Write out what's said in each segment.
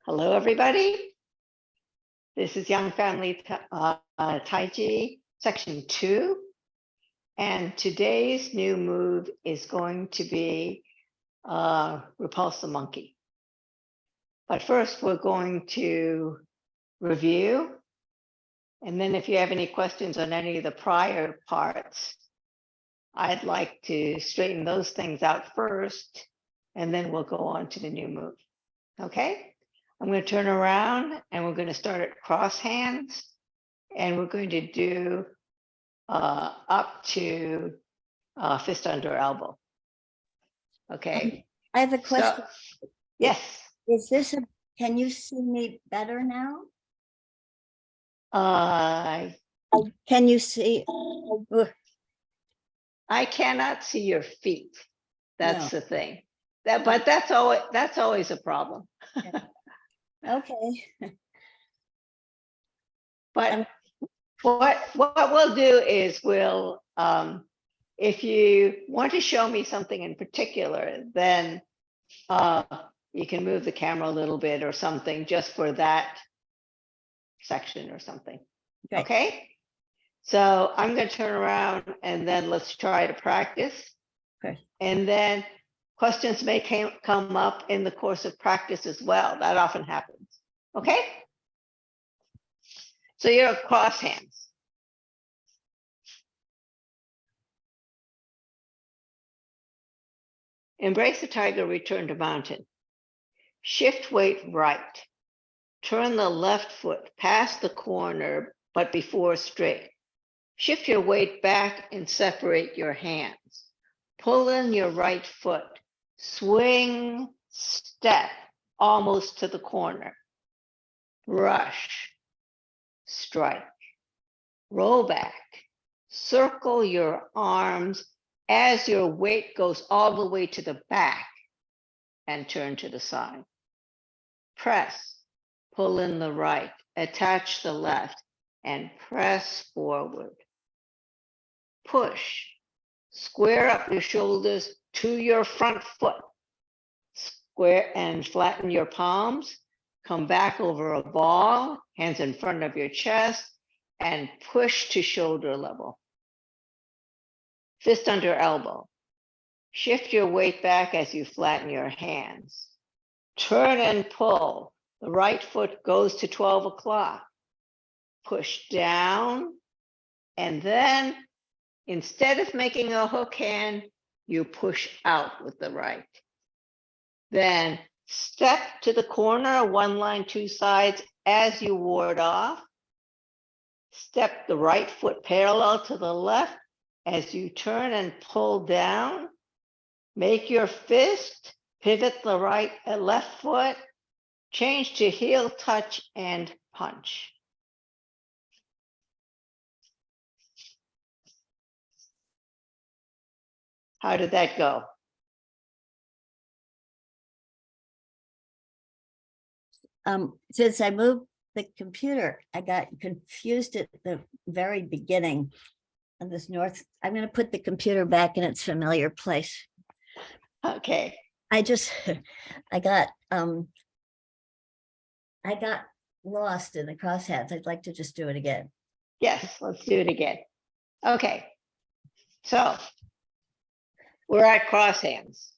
Hello, everybody. This is Young Family Taiji, Section 2. And today's new move is going to be Repulse the Monkey. But first, we're going to review. And then if you have any questions on any of the prior parts, I'd like to straighten those things out first, and then we'll go on to the new move. Okay? I'm going to turn around and we're going to start at cross hands, and we're going to do up to fist under elbow. Okay. I have a question. So, yes. Is this can you see me better now? Can you see? I cannot see your feet. That's No. the thing. But that's always a problem. Okay. But what we'll do is we'll if you want to show me something in particular, then you can move the camera a little bit or something just for that section or something. Okay. So I'm going to turn around and then let's try to practice. Okay. And then questions may come up in the course of practice as well. That often happens. Okay. So you're cross hands. Embrace the tiger, return to mountain. Shift weight right. Turn the left foot past the corner, but before straight. Shift your weight back and separate your hands. Pull in your right foot. Swing, step, almost to the corner. Brush, strike. Roll back. Circle your arms as your weight goes all the way to the back and turn to the side. Press, pull in the right, attach the left, and press forward. Push, square up your shoulders to your front foot. Square and flatten your palms. Come back over a ball, hands in front of your chest, and push to shoulder level. Fist under elbow. Shift your weight back as you flatten your hands. Turn and pull. The right foot goes to 12 o'clock. Push down, and then instead of making a hook hand, you push out with the right. Then step to the corner, one line, two sides as you ward off. Step the right foot parallel to the left as you turn and pull down. Make your fist, pivot the left foot, change to heel touch and punch. How did that go? Since I moved the computer, I got confused at the very beginning of this north. I'm going to put the computer back in its familiar place. Okay. I got lost in the crosshands. I'd like to just do it again. Yes, let's do it again. Okay. So we're at cross hands.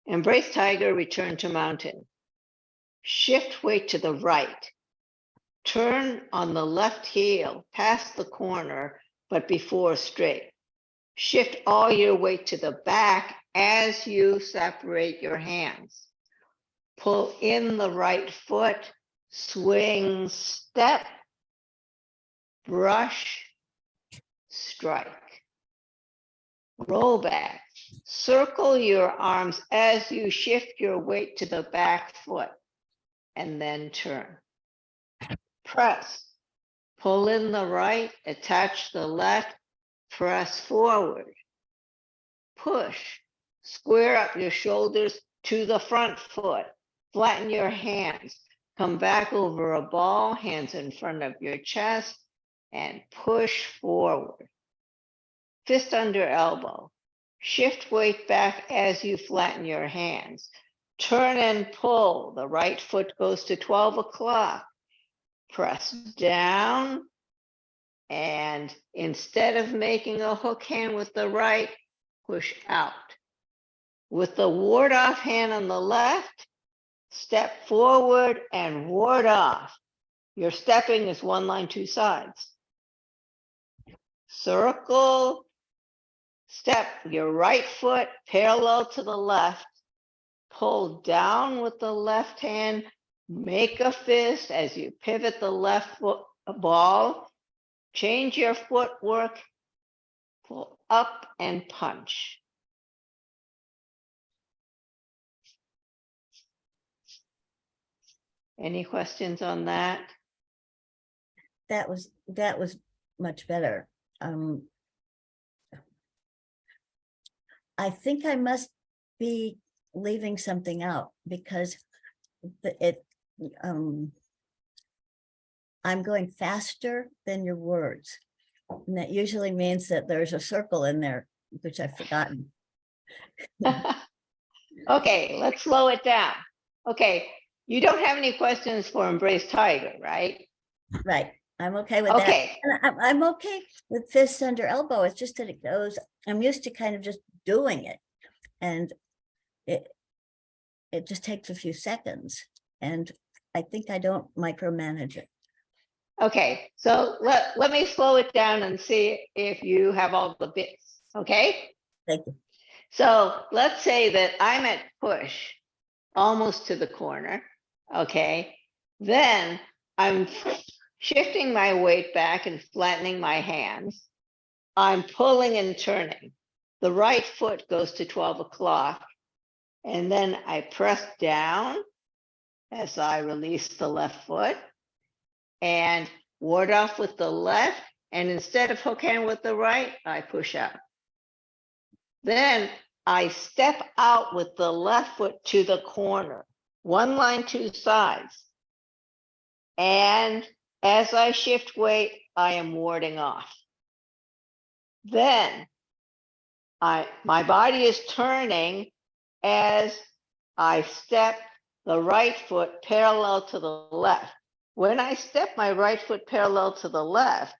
Embrace tiger, return to mountain. Shift weight to the right. Turn on the left heel, past the corner, but before straight. Shift all your weight to the back as you separate your hands. Pull in the right foot, swing, step, brush, strike. Roll back. Circle your arms as you shift your weight to the back foot, and then turn. Press. Pull in the right, attach the left, press forward. Push. Square up your shoulders to the front foot. Flatten your hands. Come back over a ball, hands in front of your chest, and push forward. Fist under elbow. Shift weight back as you flatten your hands. turn and pull. The right foot goes to 12 o'clock. Press down. And instead of making a hook hand with the right, push out. With the ward off hand on the left, step forward and ward off. Your stepping is one line, two sides. Circle, step your right foot parallel to the left, pull down with the left hand, make a fist as you pivot the left foot ball, change your footwork, pull up and punch. Any questions on that? That was much better. I think I must be leaving something out because I'm going faster than your words. And that usually means that there's a circle in there, which I've forgotten. Okay, let's slow it down. Okay, you don't have any questions for Embrace Tiger, right? Right. I'm okay with Okay. that. And I'm okay with fists under elbow. It's just that it goes, I'm used to kind of just doing it. And it just takes a few seconds. And I think I don't micromanage it. Okay, so let me slow it down and see if you have all the bits, okay? Thank you. So let's say that I'm at push, almost to the corner, okay? Then I'm shifting my weight back and flattening my hands. I'm pulling and turning. The right foot goes to 12 o'clock. And then I press down as I release the left foot and ward off with the left. And instead of hook hand with the right, I push out. Then I step out with the left foot to the corner, one line, two sides. And as I shift weight, I am warding off. Then my body is turning as I step the right foot parallel to the left. When I step my right foot parallel to the left,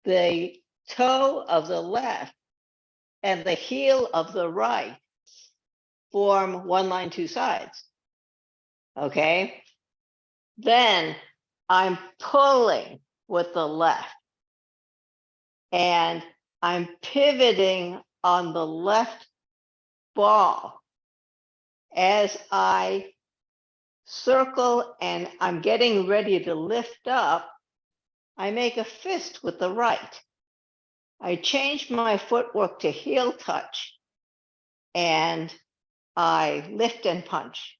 the toe of the left and the heel of the right form one line, two sides. Okay? Then I'm pulling with the left and I'm pivoting on the left ball as I circle and I'm getting ready to lift up. I make a fist with the right. I change my footwork to heel touch and I lift and punch.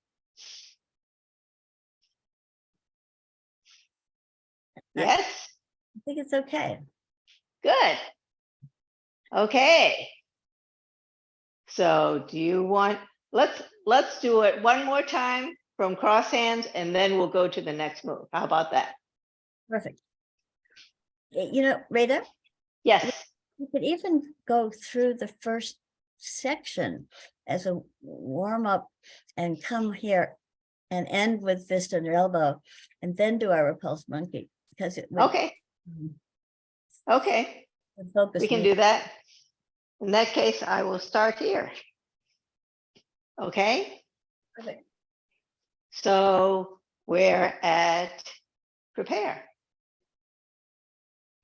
Yes? I think it's okay. Good. Okay. So do you want, let's do it one more time from cross hands and then we'll go to the next move. How about that? Perfect. You know, Rita, Yes. you could even go through the first section as a warm up and come here and end with fist under elbow and then do our repulse monkey because it would Okay. Okay. focus We can me. do that. In that case, I will start here. Okay. Perfect. So we're at prepare.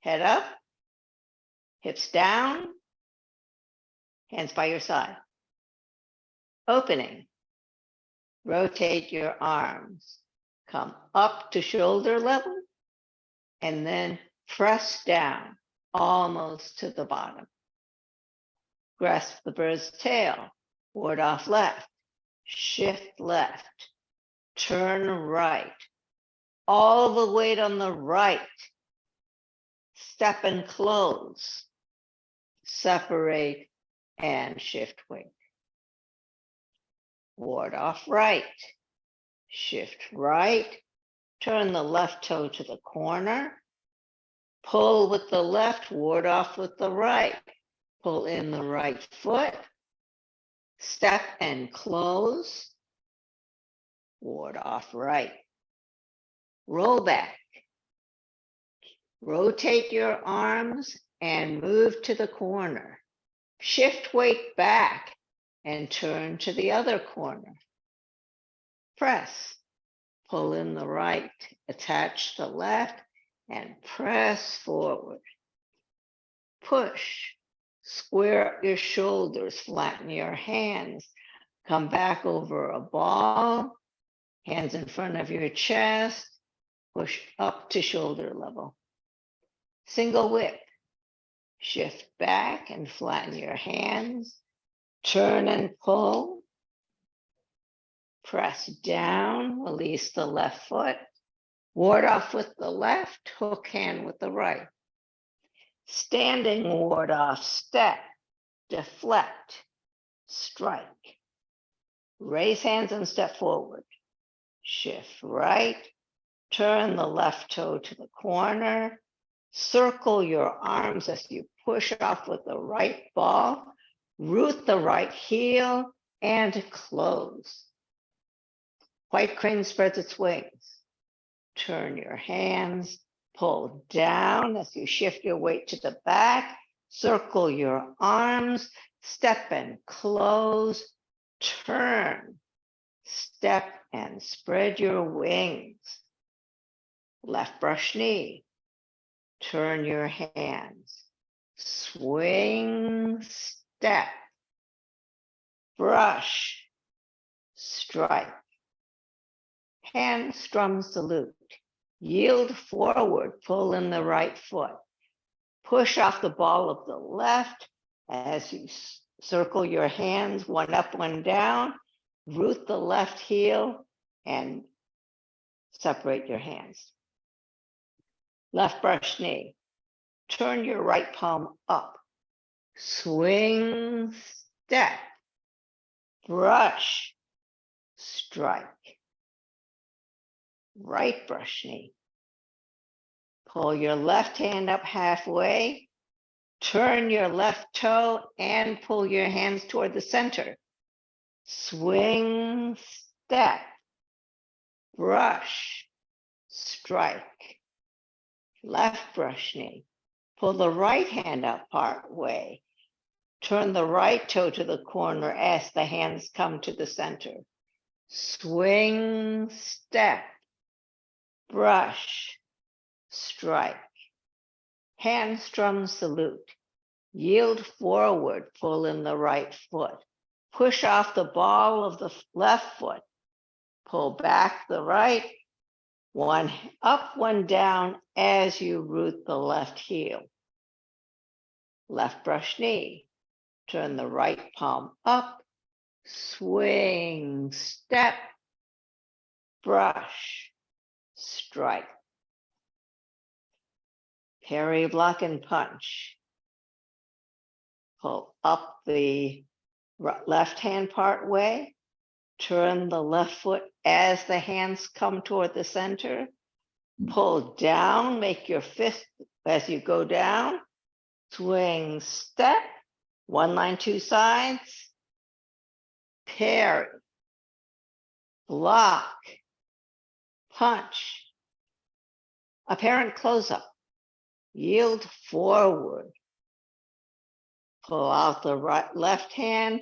Head up, hips down, hands by your side. Opening. Rotate your arms. Come up to shoulder level and then press down almost to the bottom. Grasp the bird's tail. Ward off left. Shift left. Turn right. All the weight on the right. Step and close. Separate and shift weight. Ward off right. Shift right. Turn the left toe to the corner. Pull with the left, ward off with the right. Pull in the right foot. step and close, ward off right, roll back, rotate your arms and move to the corner, shift weight back and turn to the other corner, press, pull in the right, attach the left and press forward, push, square up your shoulders, flatten your hands, come back over a ball, hands in front of your chest, push up to shoulder level. Single whip, shift back and flatten your hands, turn and pull, press down, release the left foot, ward off with the left, hook hand with the right. Standing ward off, step, deflect, strike. Raise hands and step forward. Shift right, turn the left toe to the corner, circle your arms as you push off with the right ball, root the right heel and close. White crane spreads its wings. Turn your hands, pull down as you shift your weight to the back, circle your arms, step and close, turn, step and spread your wings. Left brush knee, turn your hands, swing, step, brush, strike. Hand strum salute. Yield forward, pull in the right foot. Push off the ball of the left as you circle your hands, one up, one down. Root the left heel and separate your hands. Left brush knee. Turn your right palm up. Swing, step, brush, strike. Right brush knee. Pull your left hand up halfway, turn your left toe and pull your hands toward the center. Swing, step, brush, strike. Left brush knee. Pull the right hand up part way. Turn the right toe to the corner as the hands come to the center. Swing, step, brush, strike. Hand strum salute. Yield forward, pull in the right foot. Push off the ball of the left foot. Pull back the right. One up, one down as you root the left heel. Left brush knee. Turn the right palm up. Swing, step, brush, strike. Parry, block, and punch. Pull up the left hand part way. Turn the left foot as the hands come toward the center. Pull down, make your fist as you go down. Swing, step, one line, two sides. Parry, block, punch. Apparent close-up. Yield forward. Pull out the right, left hand,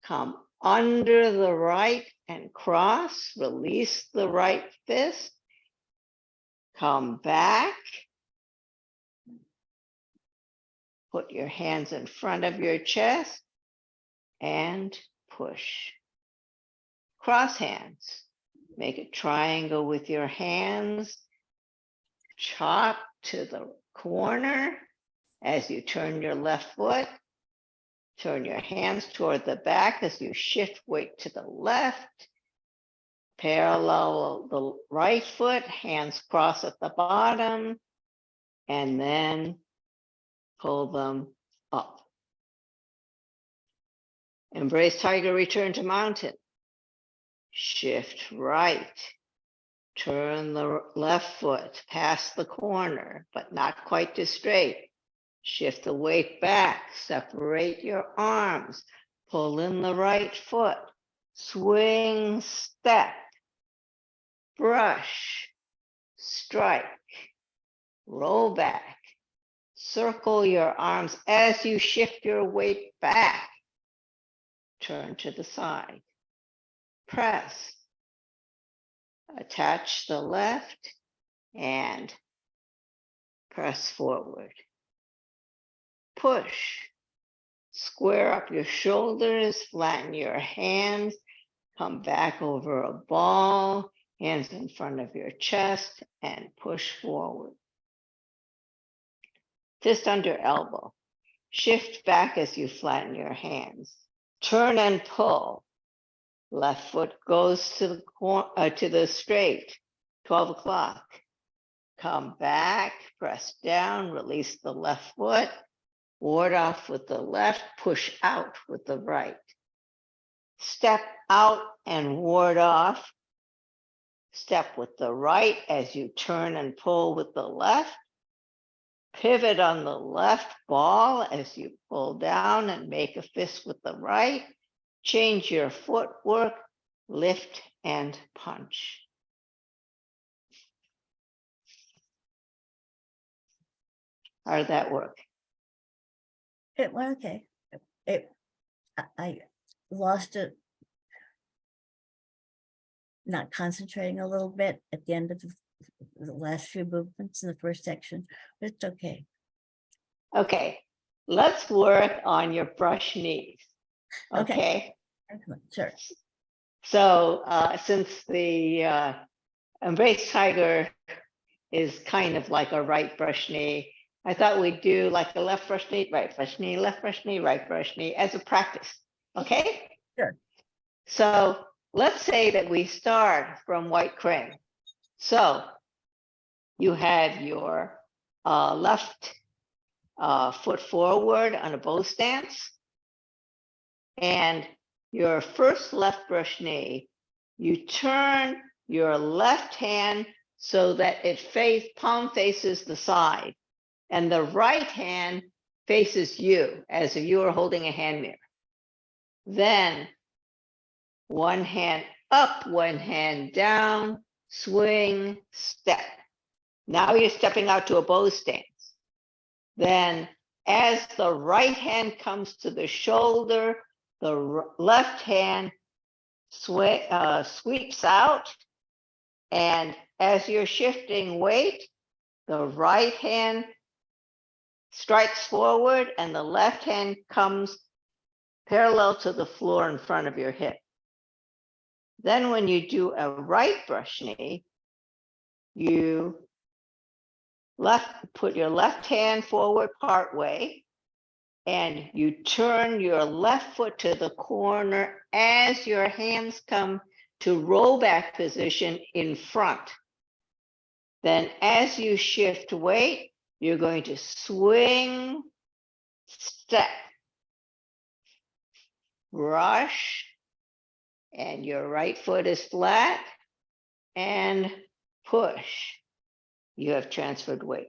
come under the right and cross, release the right fist, come back, put your hands in front of your chest and push. Cross hands, make a triangle with your hands, chop to the corner as you turn your left foot. Turn your hands toward the back as you shift weight to the left. Parallel the right foot, hands cross at the bottom, and then pull them up. Embrace tiger, return to mountain. Shift right. Turn the left foot past the corner, but not quite to straight. Shift the weight back, separate your arms, pull in the right foot, swing, step, brush, strike, roll back, circle your arms as you shift your weight back, turn to the side, press, attach the left and press forward, push, square up your shoulders, flatten your hands, come back over a ball, hands in front of your chest, and push forward. Fist under elbow. Shift back as you flatten your hands. Turn and pull. Left foot goes to the straight, 12 o'clock. Come back, press down, release the left foot, ward off with the left, push out with the right. Step out and ward off. Step with the right as you turn and pull with the left. Pivot on the left ball as you pull down and make a fist with the right. Change your footwork, lift and punch. How did that work? It went okay. I lost it. Not concentrating a little bit at the end of the last few movements in the first section, but it's okay. Okay, let's work on your brush knees. Okay. Sure. So since the Embrace Tiger is kind of like a right brush knee, I thought we'd do like a left brush knee, right brush knee, left brush knee, right brush knee as a practice. Okay? Sure. So let's say that we start from white crane. So you have your left foot forward on a bow stance. And your first left brush knee, you turn your left hand so that palm faces the side, and the right hand faces you as if you were holding a hand mirror. Then one hand up, one hand down, swing, step. Now you're stepping out to a bow stance. Then as the right hand comes to the shoulder, the left hand sweeps out. And as you're shifting weight, the right hand strikes forward and the left hand comes parallel to the floor in front of your hip. Then when you do a right brush knee, you put your left hand forward part way, and you turn your left foot to the corner as your hands come to roll back position in front. Then as you shift weight, you're going to swing, step, brush, and your right foot is flat, and push. You have transferred weight.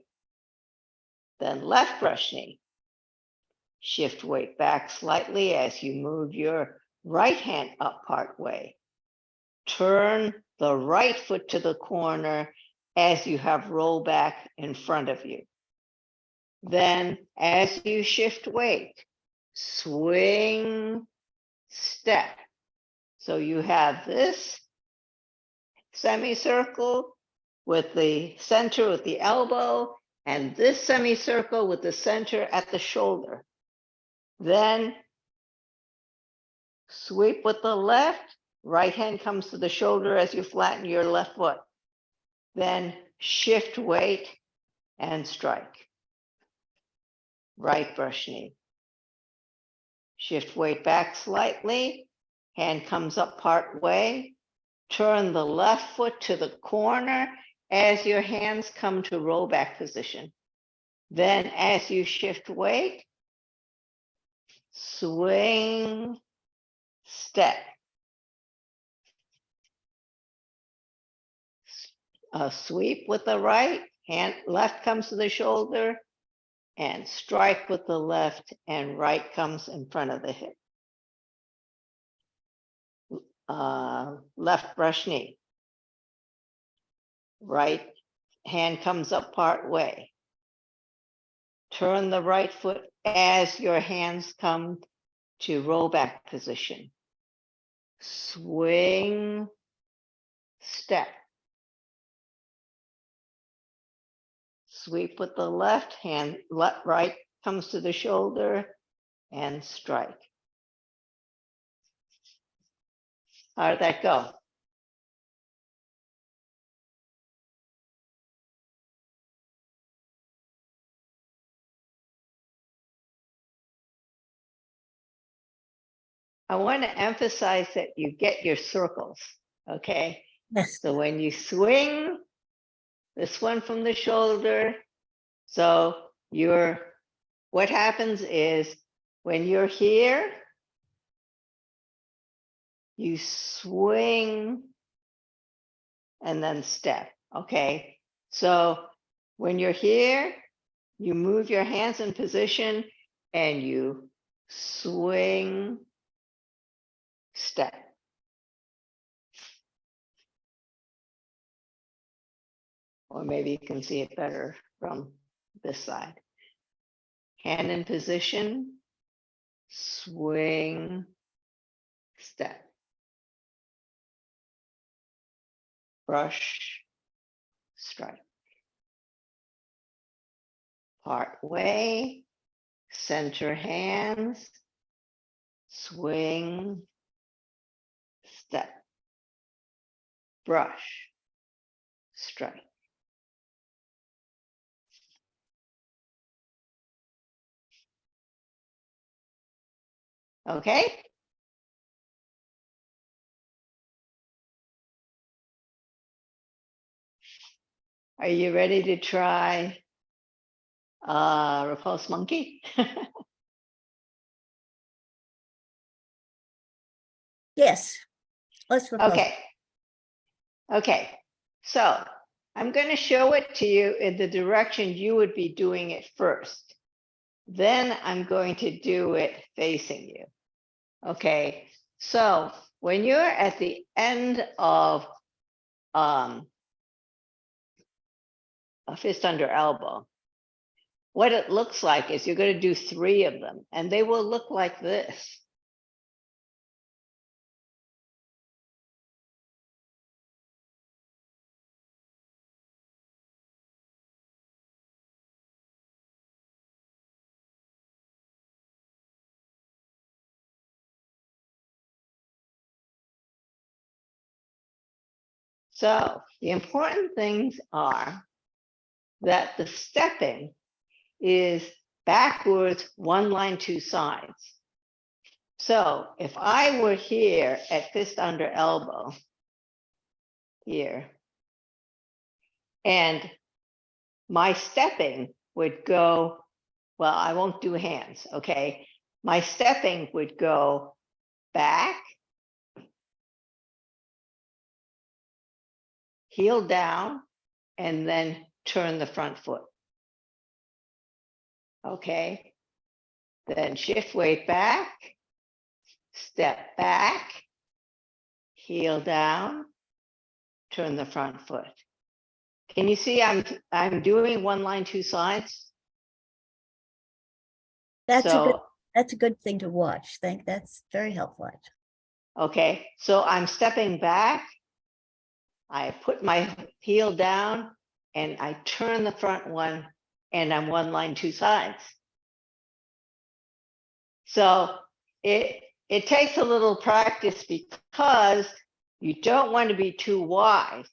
Then left brush knee. Shift weight back slightly as you move your right hand up part way. Turn the right foot to the corner as you have roll back in front of you. Then as you shift weight, swing, step. So you have this semicircle with the center with the elbow, and this semicircle with the center at the shoulder. Then sweep with the left, right hand comes to the shoulder as you flatten your left foot. Then shift weight and strike. Right brush knee. Shift weight back slightly, hand comes up part way. Turn the left foot to the corner as your hands come to roll back position. Then as you shift weight, swing, step. A sweep with the right, hand left comes to the shoulder, and strike with the left, and right comes in front of the hip. left brush knee. Right hand comes up part way. Turn the right foot as your hands come to roll back position. Swing, step. Sweep with the left hand, right comes to the shoulder and strike. How did that go? I want to emphasize that you get your circles, okay? Yes. So when you swing, this one from the shoulder, so what happens is when you're here, you swing and then step, okay? So when you're here, you move your hands in position and you swing, step. Or maybe you can see it better from this side. Hand in position, swing, step. Brush, strike. Part way, center hands, swing, step. Brush, strike. Okay? Are you ready to try repulse monkey? Yes. Let's repose. Okay. Okay. So I'm going to show it to you in the direction you would be doing it first. Then I'm going to do it facing you. Okay. So when you're at the end of a fist under elbow, what it looks like is you're going to do 3 of them, and they will look like this. So the important things are that the stepping is backwards, 1 line, 2 sides. So if I were here at fist under elbow, here, and my stepping would go, well, I won't do hands, okay? My stepping would go back, heel down, and then turn the front foot. Okay? Then shift weight back, step back, heel down, turn the front foot. Can you see I'm doing 1 line, 2 sides? That's a good thing to watch. That's very helpful. Okay, so I'm stepping back. I put my heel down and I turn the front one and I'm 1 line, 2 sides. So it takes a little practice because you don't want to be too wide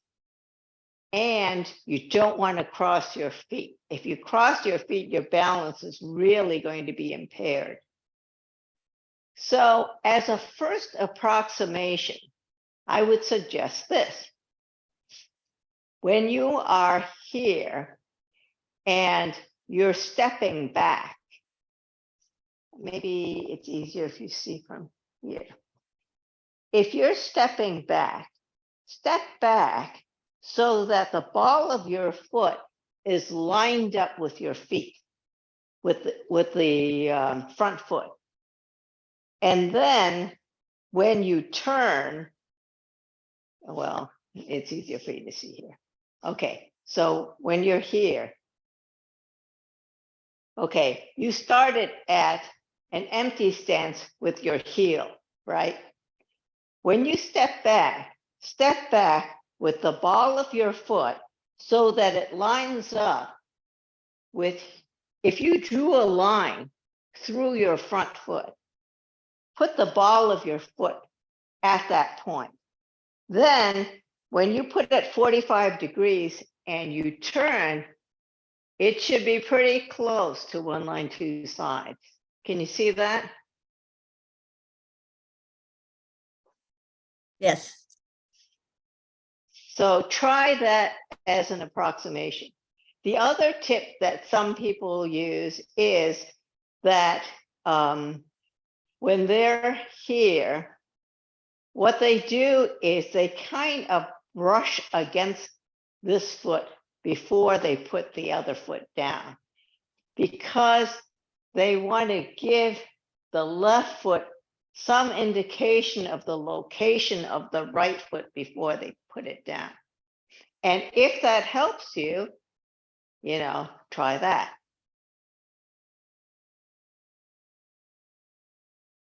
and you don't want to cross your feet. If you cross your feet, your balance is really going to be impaired. So as a first approximation, I would suggest this. When you are here and you're stepping back, maybe it's easier if you see from here. If you're stepping back, step back so that the ball of your foot is lined up with your feet, with the front foot. And then when you turn, Well, it's easier for you to see here. Okay, so when you're here, okay, you started at an empty stance with your heel, right? When you step back with the ball of your foot so that it lines up with, if you drew a line through your front foot, put the ball of your foot at that point. Then when you put it 45 degrees and you turn, it should be pretty close to one line, two sides. Can you see that? Yes. So try that as an approximation. The other tip that some people use is that when they're here, what they do is they kind of brush against this foot before they put the other foot down, because they want to give the left foot some indication of the location of the right foot before they put it down. And if that helps you, try that.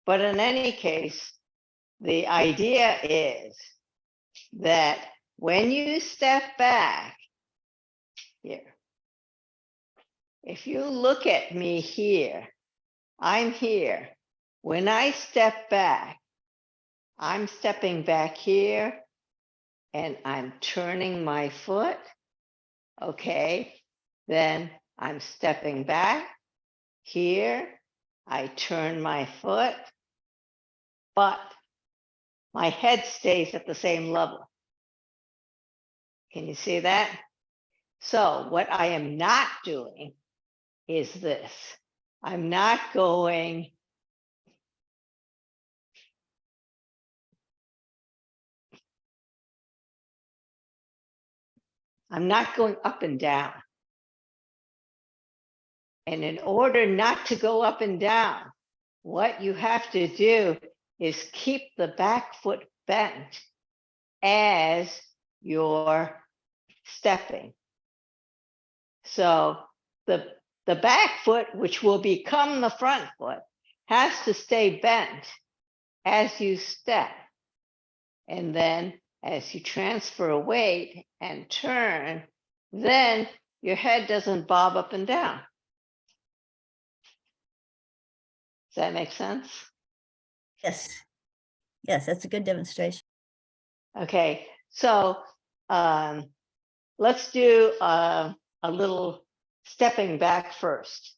But in any case, the idea is that when you step back here, if you look at me here, I'm here. When I step back, I'm stepping back here and I'm turning my foot. Okay, then I'm stepping back here. I turn my foot, but my head stays at the same level. Can you see that? So what I am not doing is this. I'm not going up and down. And in order not to go up and down, what you have to do is keep the back foot bent as you're stepping. So the back foot, which will become the front foot, has to stay bent as you step. And then as you transfer weight and turn, then your head doesn't bob up and down. Does that make sense? Yes. Yes, that's a good demonstration. Okay, so let's do a little stepping back first,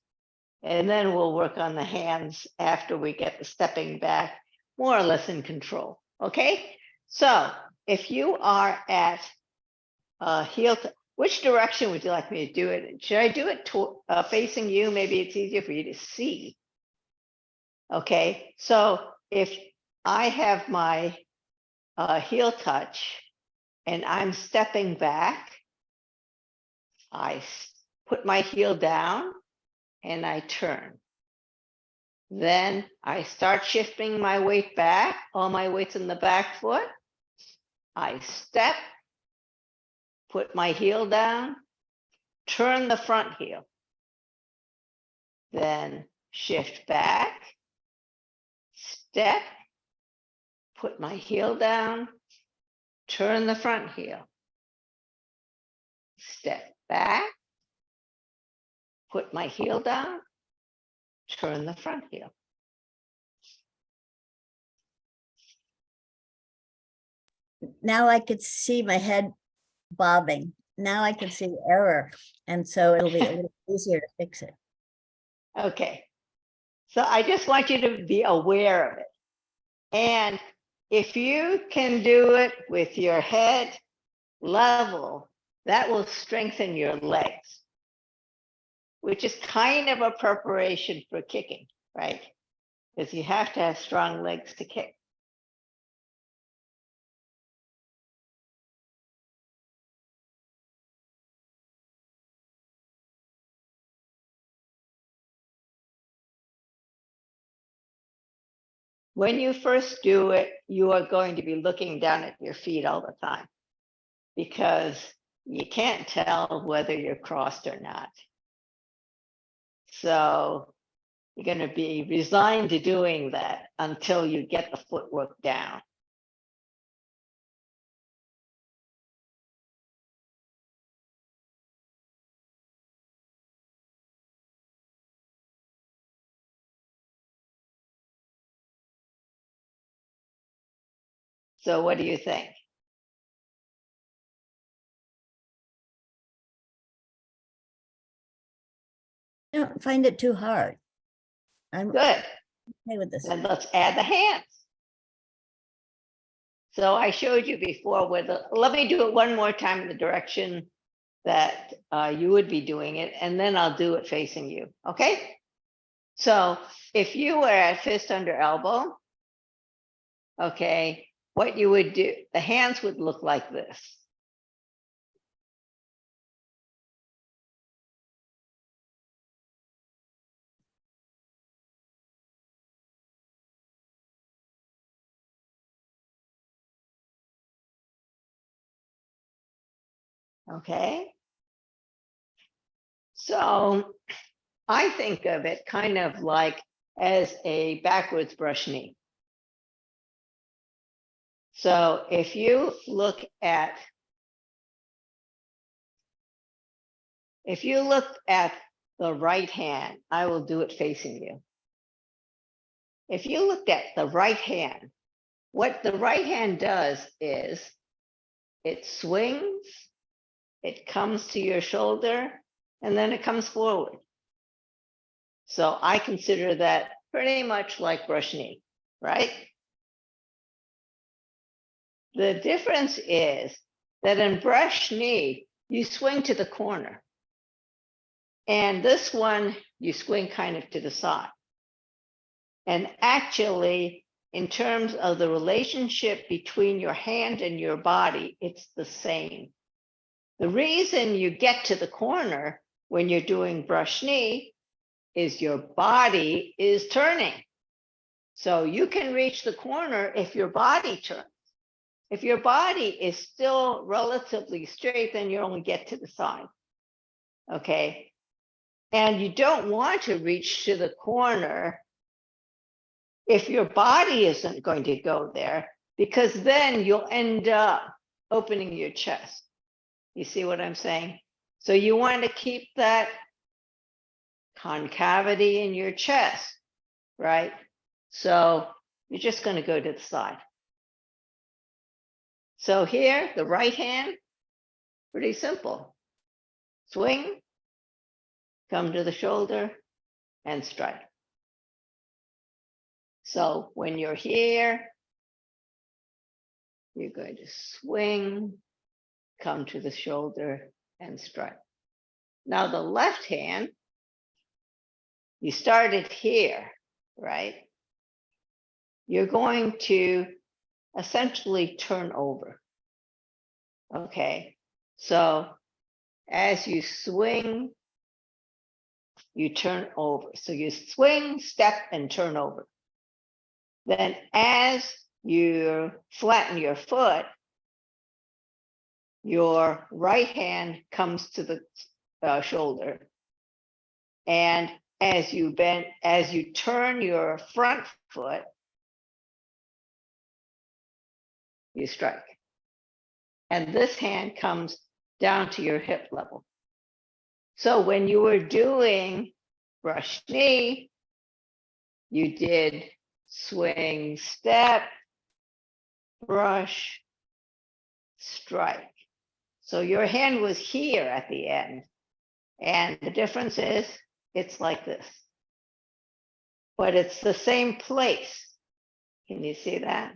and then we'll work on the hands after we get the stepping back more or less in control. Okay, so if you are at heel, which direction would you like me to do it? Should I do it facing you? Maybe it's easier for you to see. Okay, so if I have my heel touch and I'm stepping back, I put my heel down and I turn. Then I start shifting my weight back. All my weight's in the back foot. I step, put my heel down, turn the front heel. Then shift back, step, put my heel down, turn the front heel. Step back, put my heel down, turn the front heel. Now I could see my head bobbing. Now I can see error. And so it'll be a little easier to fix it. Okay. So I just want you to be aware of it. And if you can do it with your head level, that will strengthen your legs, which is kind of a preparation for kicking, right? Because you have to have strong legs to kick. When you first do it, you are going to be looking down at your feet all the time because you can't tell whether you're crossed or not. So you're going to be resigned to doing that until you get the footwork down. So what do you think? I don't find it too hard. I'm Good. okay with this. Then let's add the hands. So I showed you before with let me do it one more time in the direction that you would be doing it, and then I'll do it facing you, okay? So if you were at fist under elbow, okay, what you would do, the hands would look like this. Okay. So I think of it kind of like as a backwards brush knee. So if you look at the right hand, I will do it facing you. If you looked at the right hand, what the right hand does is it swings, it comes to your shoulder, and then it comes forward. So I consider that pretty much like brush knee, right? The difference is that in brush knee, you swing to the corner. And this one, you swing kind of to the side. And actually, in terms of the relationship between your hand and your body, it's the same. The reason you get to the corner when you're doing brush knee is your body is turning. So you can reach the corner if your body turns. If your body is still relatively straight, then you only get to the side. Okay. And you don't want to reach to the corner if your body isn't going to go there, because then you'll end up opening your chest. You see what I'm saying? So you want to keep that concavity in your chest, right? So you're just going to go to the side. So here, the right hand, pretty simple. Swing, come to the shoulder, and strike. So when you're here, you're going to swing, come to the shoulder, and strike. Now the left hand, you started here, right? You're going to essentially turn over. Okay, so as you swing, you turn over. So you swing, step, and turn over. Then as you flatten your foot, your right hand comes to the shoulder. And as you bend, as you turn your front foot, you strike. And this hand comes down to your hip level. So when you were doing brush knee, you did swing, step, brush, strike. So your hand was here at the end. And the difference is it's like this. But it's the same place. Can you see that?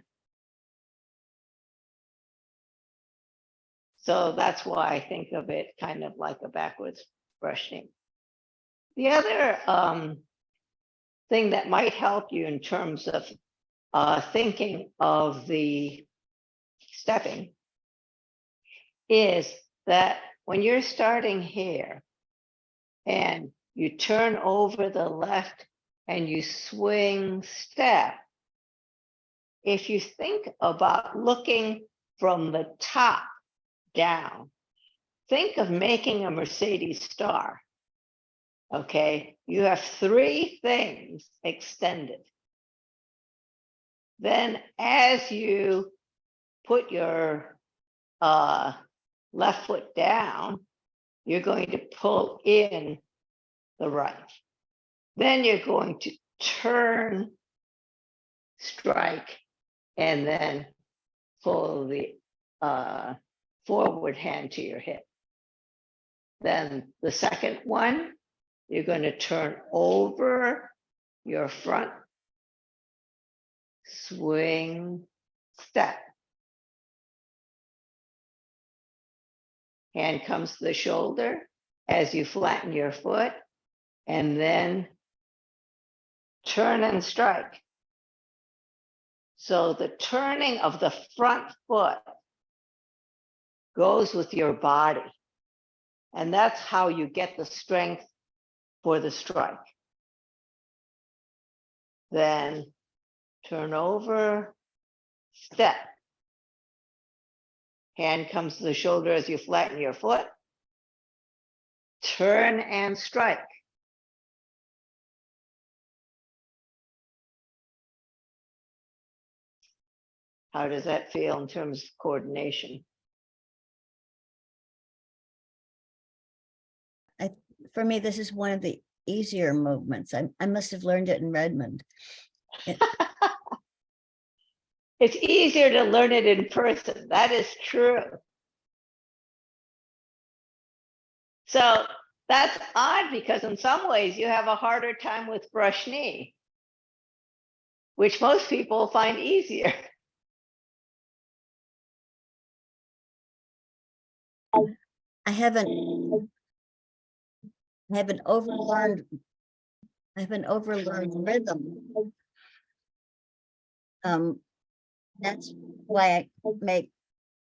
So that's why I think of it kind of like a backwards brushing. The other thing that might help you in terms of thinking of the stepping is that when you're starting here and you turn over the left and you swing step, if you think about looking from the top down, think of making a Mercedes star. Okay, you have three things extended. Then as you put your left foot down, you're going to pull in the right. Then you're going to turn, strike, and then pull the forward hand to your hip. Then the second one, you're going to turn over your front, swing, step. Hand comes to the shoulder as you flatten your foot, and then turn and strike. So the turning of the front foot goes with your body. And that's how you get the strength for the strike. Then turn over, step. Hand comes to the shoulder as you flatten your foot. Turn and strike. How does that feel in terms of coordination? For me, this is one of the easier movements. I must have learned it in Redmond. It's easier to learn it in person. That is true. So that's odd because in some ways you have a harder time with brush knee, which most people find easier. I haven't overlearned rhythm. That's why I make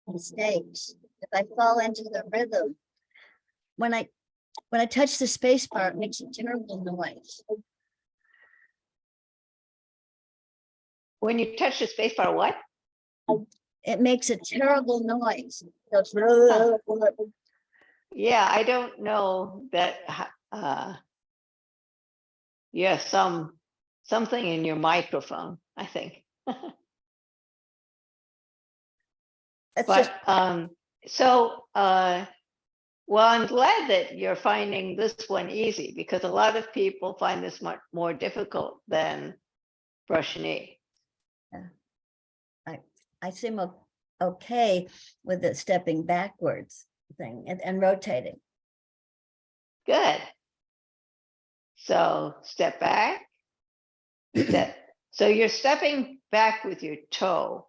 mistakes. If I fall into the rhythm, when I touch the space bar, it makes a terrible noise. When you touch the space bar, what? It makes a terrible noise. Yeah, I don't know that. Yeah, something in your microphone, I think. That's But just well, I'm glad that you're finding this one easy because a lot of people find this much more difficult than brush knee. I seem okay with the stepping backwards thing and rotating. Good. So step back. Step. So you're stepping back with your toe.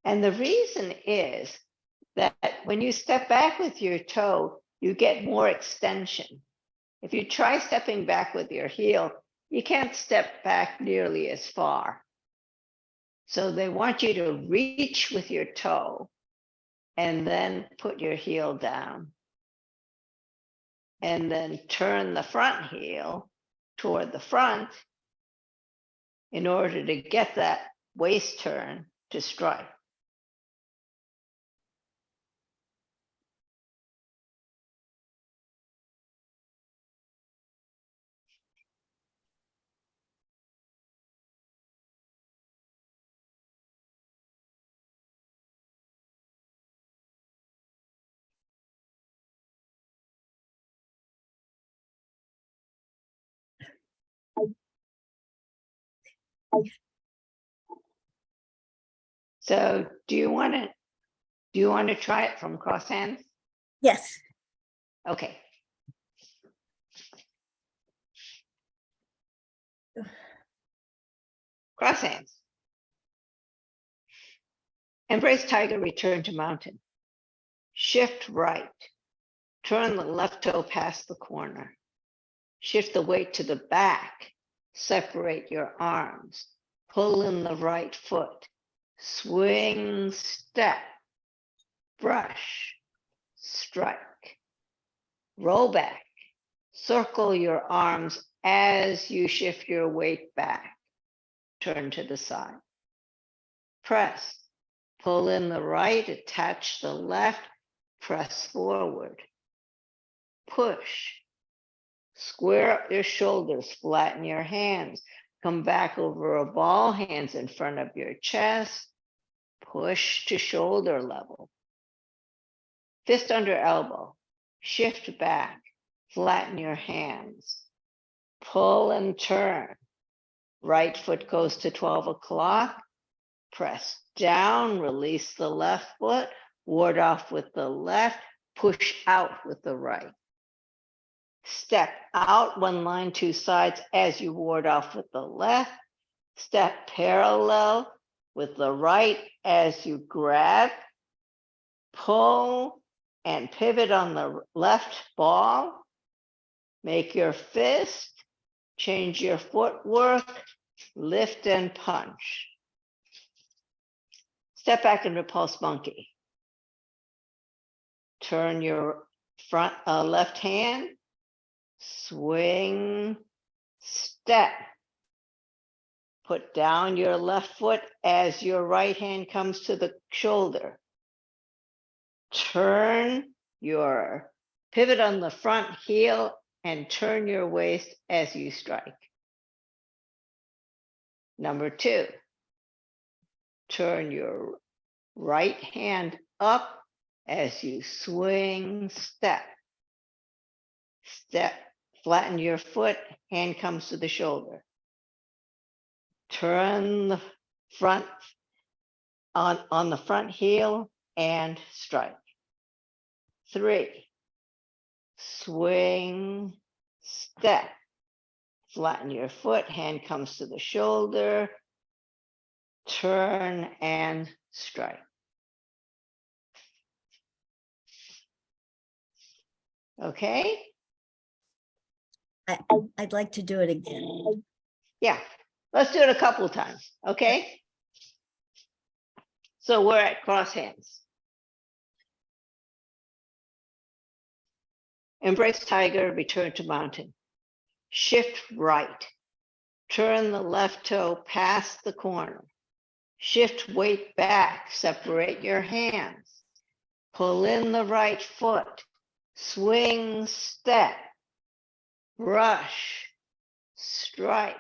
And the reason is that when you step back with your toe, you get more extension. If you try stepping back with your heel, you can't step back nearly as far. So they want you to reach with your toe and then put your heel down. And then turn the front heel toward the front in order to get that waist turn to strike. So do you want to try it from cross hands? Yes. Okay. Cross hands. Embrace tiger, return to mountain. Shift right. Turn the left toe past the corner. Shift the weight to the back. Separate your arms. Pull in the right foot. Swing, step. Brush. Strike. Roll back. Circle your arms as you shift your weight back. Turn to the side. press, pull in the right, attach the left, press forward, push, square up your shoulders, flatten your hands, come back over a ball, hands in front of your chest, push to shoulder level, fist under elbow, shift back, flatten your hands, pull and turn, right foot goes to 12 o'clock, press down, release the left foot, ward off with the left, push out with the right. Step out one line, two sides as you ward off with the left. Step parallel with the right as you grab, pull, and pivot on the left ball. Make your fist, change your footwork, lift and punch. Step back and repulse monkey. Turn your front left hand, swing, step. Put down your left foot as your right hand comes to the shoulder. Turn your pivot on the front heel and turn your waist as you strike. Number 2, turn your right hand up as you swing, step. Step, flatten your foot, hand comes to the shoulder. Turn the front on the front heel and strike. 3, swing, step. Flatten your foot, hand comes to the shoulder, turn and strike. Okay? I'd like to do it again. Yeah, let's do it a couple of times, okay? So we're at cross hands. Embrace tiger, return to mountain. Shift right. Turn the left toe past the corner. Shift weight back, separate your hands. Pull in the right foot. Swing, step. Brush, strike,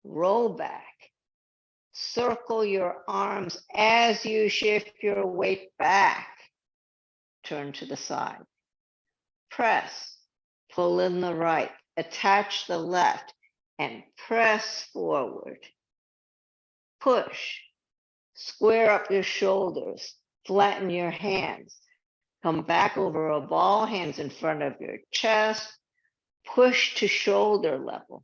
roll back. Circle your arms as you shift your weight back. Turn to the side. Press, pull in the right, attach the left, and press forward. Push, square up your shoulders, flatten your hands. Come back over a ball, hands in front of your chest. Push to shoulder level.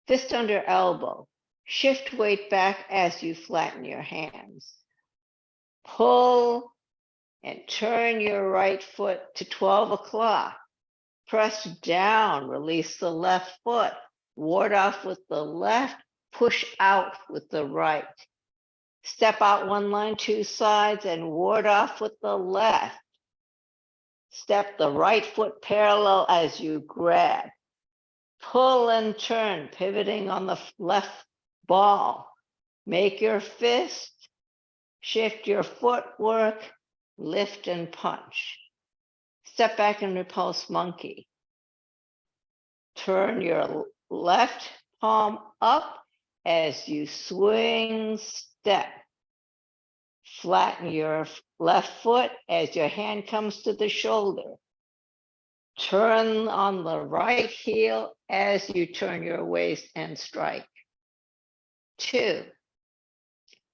Fist under elbow. Shift weight back as you flatten your hands. Pull and turn your right foot to 12 o'clock. Press down, release the left foot. Ward off with the left, push out with the right. Step out one line, two sides, and ward off with the left. Step the right foot parallel as you grab. Pull and turn, pivoting on the left ball. Make your fist, shift your footwork, lift and punch. Step back and repulse monkey. Turn your left palm up as you swing, step. Flatten your left foot as your hand comes to the shoulder. Turn on the right heel as you turn your waist and strike. 2,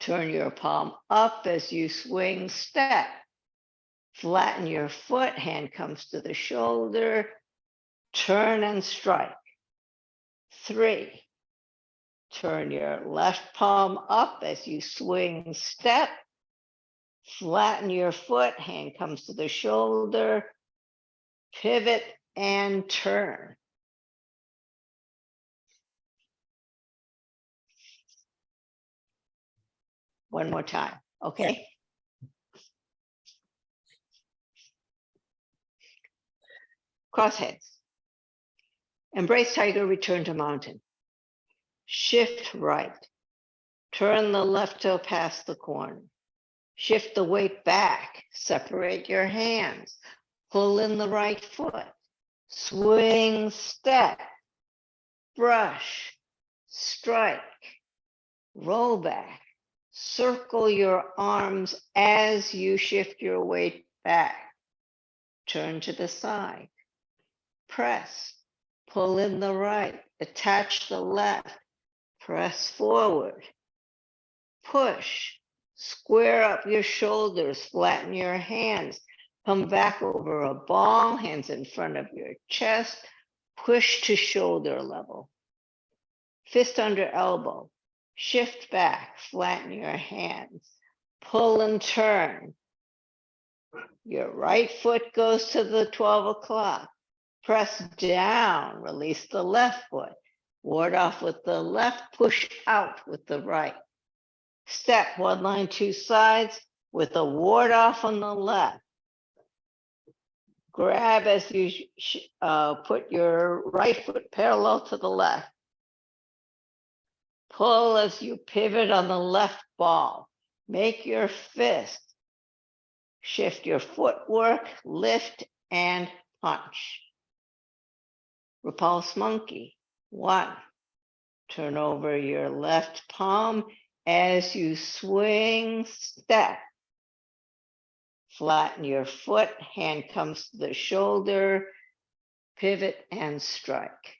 turn your palm up as you swing, step. Flatten your foot, hand comes to the shoulder. Turn and strike. 3, turn your left palm up as you swing, step. Flatten your foot, hand comes to the shoulder. Pivot and turn. One more time, okay? Crossheads. Embrace tiger, return to mountain. Shift right. Turn the left toe past the corner. Shift the weight back. Separate your hands. Pull in the right foot. Swing, step, brush, strike, roll back. Circle your arms as you shift your weight back. Turn to the side. Press. Pull in the right. Attach the left. Press forward. Push. Square up your shoulders. Flatten your hands. Come back over a ball. Hands in front of your chest. Push to shoulder level. Fist under elbow. Shift back. Flatten your hands. Pull and turn. Your right foot goes to the 12 o'clock. Press down. Release the left foot. Ward off with the left. Push out with the right. Step one line, two sides with a ward off on the left. Grab as you put your right foot parallel to the left. Pull as you pivot on the left ball. Make your fist. Shift your footwork, lift and punch. Repulse monkey. 1. Turn over your left palm as you swing, step. Flatten your foot, hand comes to the shoulder, pivot and strike.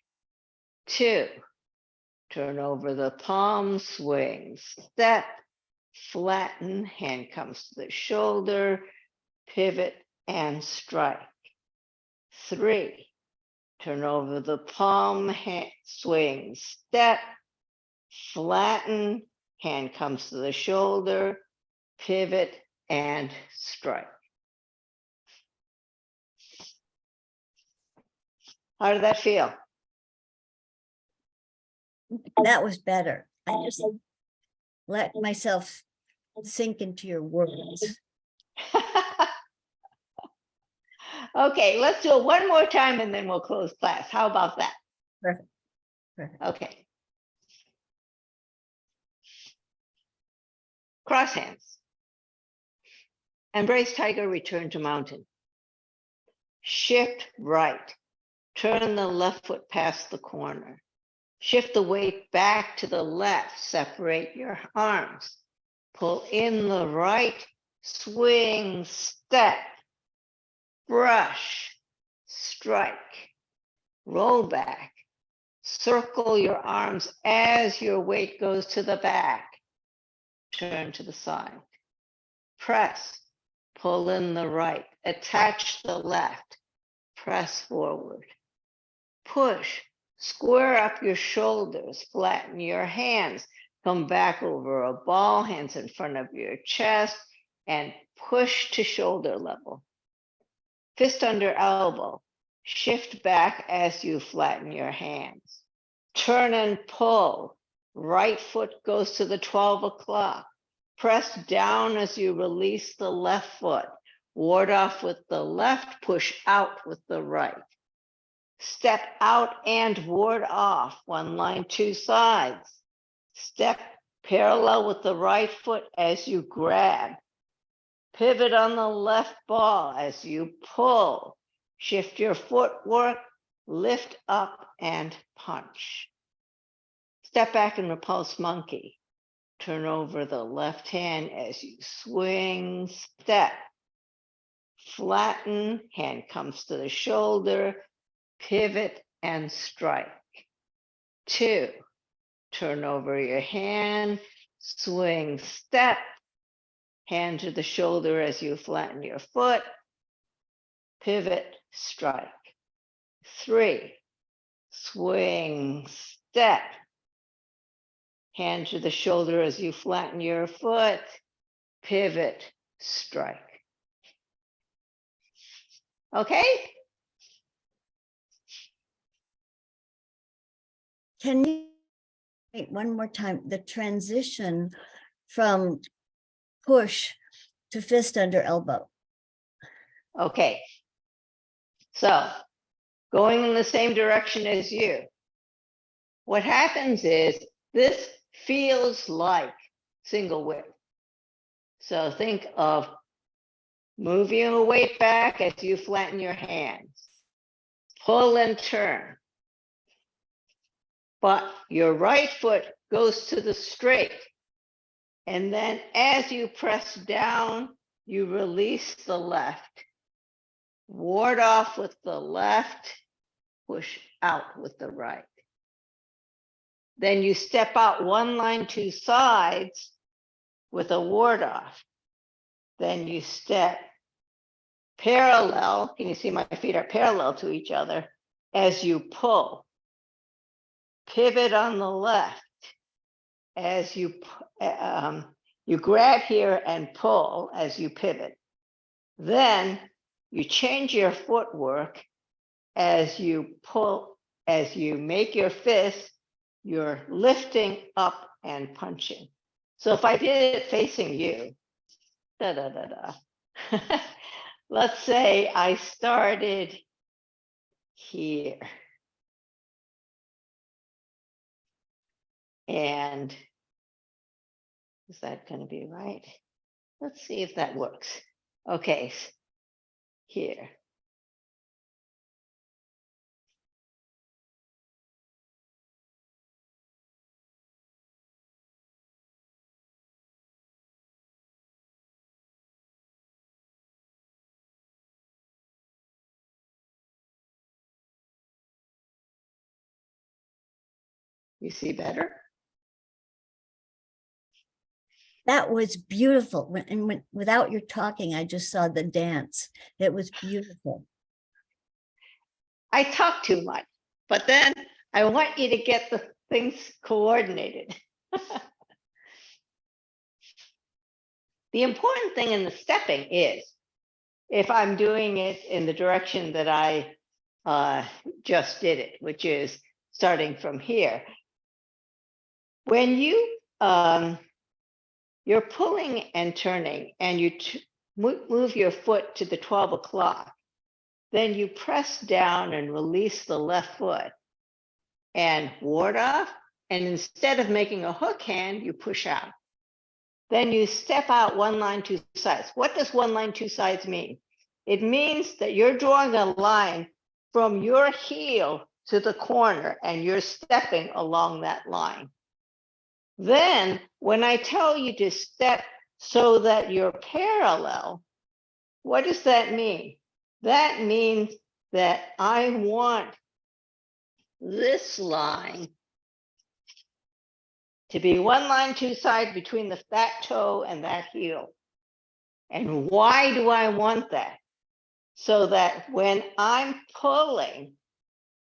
2. Turn over the palm, swing, step, flatten, hand comes to the shoulder, pivot and strike. 3. Turn over the palm, hand, swing, step, flatten, hand comes to the shoulder, pivot and strike. How did that feel? That was better. I just let myself sink into your words. Okay, let's do it one more time and then we'll close class. How about that? Perfect. Perfect. Okay. Cross hands. Embrace tiger, return to mountain. Shift right. Turn the left foot past the corner. Shift the weight back to the left. Separate your arms. Pull in the right. Swing, step, brush, strike, roll back. Circle your arms as your weight goes to the back. Turn to the side. Press. Pull in the right. Attach the left. Press forward. Push. Square up your shoulders. Flatten your hands. Come back over a ball. Hands in front of your chest. And push to shoulder level. Fist under elbow. Shift back as you flatten your hands. Turn and pull. Right foot goes to the 12 o'clock. Press down as you release the left foot. Ward off with the left, push out with the right. Step out and ward off. One line, two sides. Step parallel with the right foot as you grab. Pivot on the left ball as you pull. Shift your footwork, lift up and punch. Step back and repulse monkey. Turn over the left hand as you swing, step. Flatten, hand comes to the shoulder, pivot and strike. 2. Turn over your hand, swing, step. Hand to the shoulder as you flatten your foot, pivot, strike. 3. Swing, step. Hand to the shoulder as you flatten your foot, pivot, strike. Okay? Can you wait one more time? The transition from push to fist under elbow. Okay. So, going in the same direction as you. What happens is this feels like single width. So think of moving your weight back as you flatten your hands. Pull and turn. But your right foot goes to the straight. And then as you press down, you release the left. Ward off with the left, push out with the right. Then you step out one line, two sides with a ward off. Then you step parallel. Can you see my feet are parallel to each other as you pull? Pivot on the left as you grab here and pull as you pivot. Then you change your footwork as you pull, as you make your fist, you're lifting up and punching. So if I did it facing you, da da da da. Let's say I started here. And is that going to be right? Let's see if that works. Okay, here. You see better? That was beautiful. Without your talking, I just saw the dance. It was beautiful. I talk too much, but then I want you to get the things coordinated. The important thing in the stepping is, if I'm doing it in the direction that I just did it, which is starting from here, when you you're pulling and turning and you move your foot to the 12 o'clock, then you press down and release the left foot and ward off. And instead of making a hook hand, you push out. Then you step out one line, two sides. What does one line, two sides mean? It means that you're drawing a line from your heel to the corner and you're stepping along that line. Then when I tell you to step so that you're parallel, what does that mean? That means that I want this line to be one line, two sides between that toe and that heel. And why do I want that? So that when I'm pulling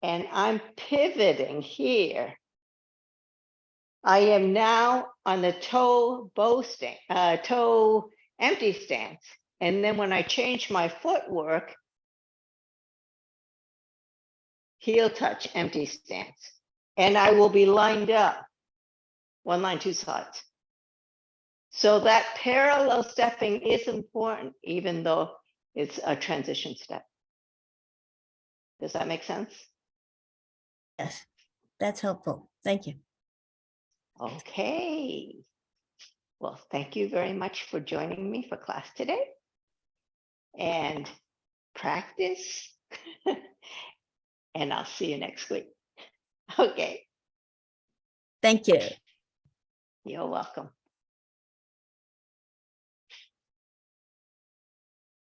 and I'm pivoting here, I am now on the toe empty stance. And then when I change my footwork, heel touch, empty stance. And I will be lined up, one line, two sides. So that parallel stepping is important, even though it's a transition step. Does that make sense? Yes, that's helpful. Thank you. Okay. Well, thank you very much for joining me for class today. And practice. And I'll see you next week. Okay. Thank you. You're welcome.